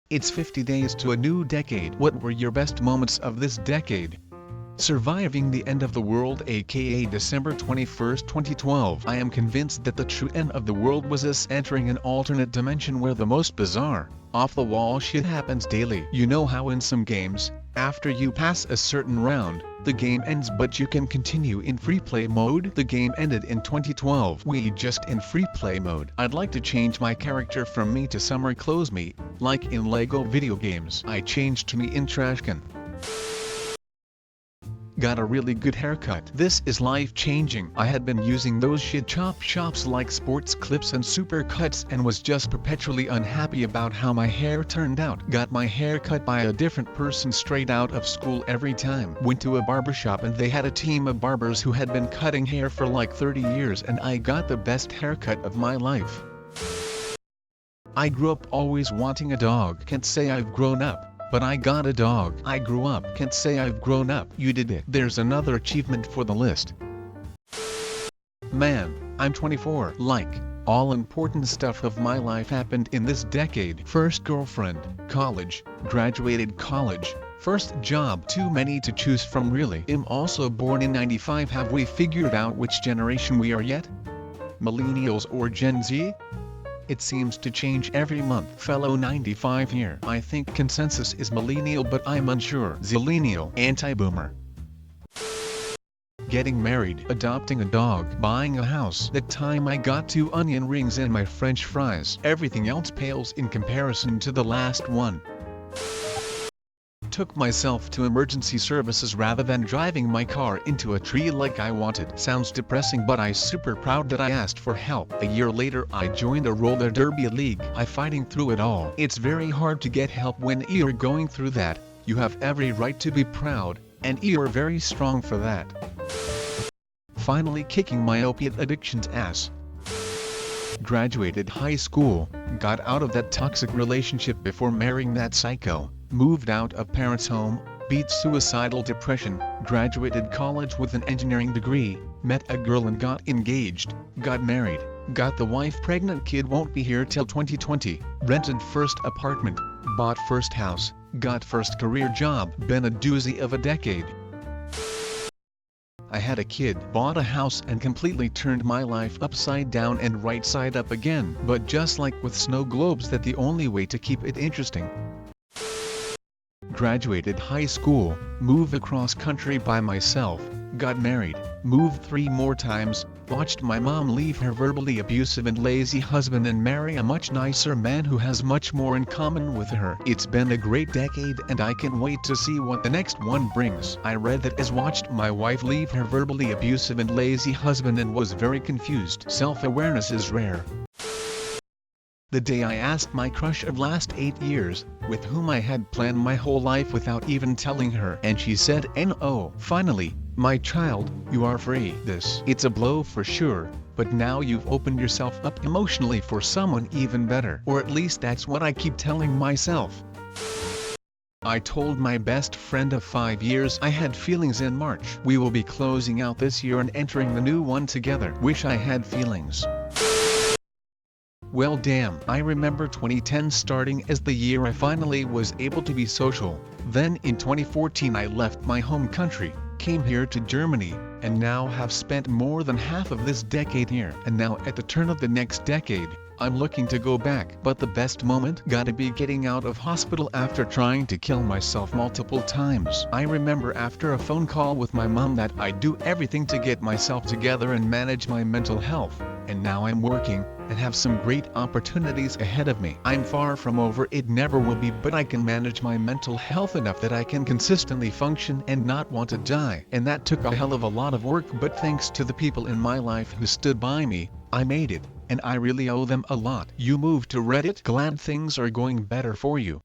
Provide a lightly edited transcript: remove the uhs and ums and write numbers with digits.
It's 50 days to a new decade. What were your best moments of this decade? Surviving the end of the world, aka December 21, 2012. I am convinced that the true end of the world was us entering an alternate dimension where the most bizarre, off-the-wall shit happens daily. You know how in some games, after you pass a certain round, the game ends but you can continue in free play mode? The game ended in 2012. We just in free play mode. I'd like to change my character from me to summer clothes me, like in Lego video games. I changed to me in Trashcan. Got a really good haircut. This is life-changing. I had been using those shit chop shops like sports clips and super cuts and was just perpetually unhappy about how my hair turned out. Got my hair cut by a different person straight out of school every time. Went to a barbershop and they had a team of barbers who had been cutting hair for like 30 years and I got the best haircut of my life. I grew up always wanting a dog. Can't say I've grown up, but I got a dog. I grew up. Can't say I've grown up. You did it. There's another achievement for the list. Man, I'm 24. Like, all important stuff of my life happened in this decade. First girlfriend, college, graduated college, first job. Too many to choose from really. I'm also born in 95. Have we figured out which generation we are yet? Millennials or Gen Z? It seems to change every month. Fellow 95 here. I think consensus is millennial but I'm unsure. Zillennial. Anti-boomer. Getting married. Adopting a dog. Buying a house. The time I got 2 onion rings and my french fries. Everything else pales in comparison to the last one. Took myself to emergency services rather than driving my car into a tree like I wanted. Sounds depressing but I super proud that I asked for help. A year later I joined a roller derby league. I fighting through it all. It's very hard to get help when you're going through that. You have every right to be proud, and you're very strong for that. Finally kicking my opiate addiction's ass. Graduated high school, got out of that toxic relationship before marrying that psycho. Moved out of parents' home, beat suicidal depression, graduated college with an engineering degree, met a girl and got engaged, got married, got the wife pregnant, kid won't be here till 2020, rented first apartment, bought first house, got first career job. Been a doozy of a decade. I had a kid, bought a house and completely turned my life upside down and right side up again. But just like with snow globes, that the only way to keep it interesting. Graduated high school, moved across country by myself, got married, moved 3 more times, watched my mom leave her verbally abusive and lazy husband and marry a much nicer man who has much more in common with her. It's been a great decade and I can't wait to see what the next one brings. I read that as watched my wife leave her verbally abusive and lazy husband and was very confused. Self-awareness is rare. The day I asked my crush of last 8 years, with whom I had planned my whole life without even telling her, and she said no. Finally, my child, you are free. It's a blow for sure, but now you've opened yourself up emotionally for someone even better. Or at least that's what I keep telling myself. I told my best friend of 5 years I had feelings in March. We will be closing out this year and entering the new one together. Wish I had feelings. Well damn, I remember 2010 starting as the year I finally was able to be social. Then in 2014 I left my home country, came here to Germany, and now have spent more than half of this decade here. And now at the turn of the next decade, I'm looking to go back. But the best moment gotta be getting out of hospital after trying to kill myself multiple times. I remember after a phone call with my mom that I'd do everything to get myself together and manage my mental health. And now I'm working, and have some great opportunities ahead of me. I'm far from over it, never will be, but I can manage my mental health enough that I can consistently function and not want to die. And that took a hell of a lot of work, but thanks to the people in my life who stood by me, I made it, and I really owe them a lot. You moved to Reddit? Glad things are going better for you.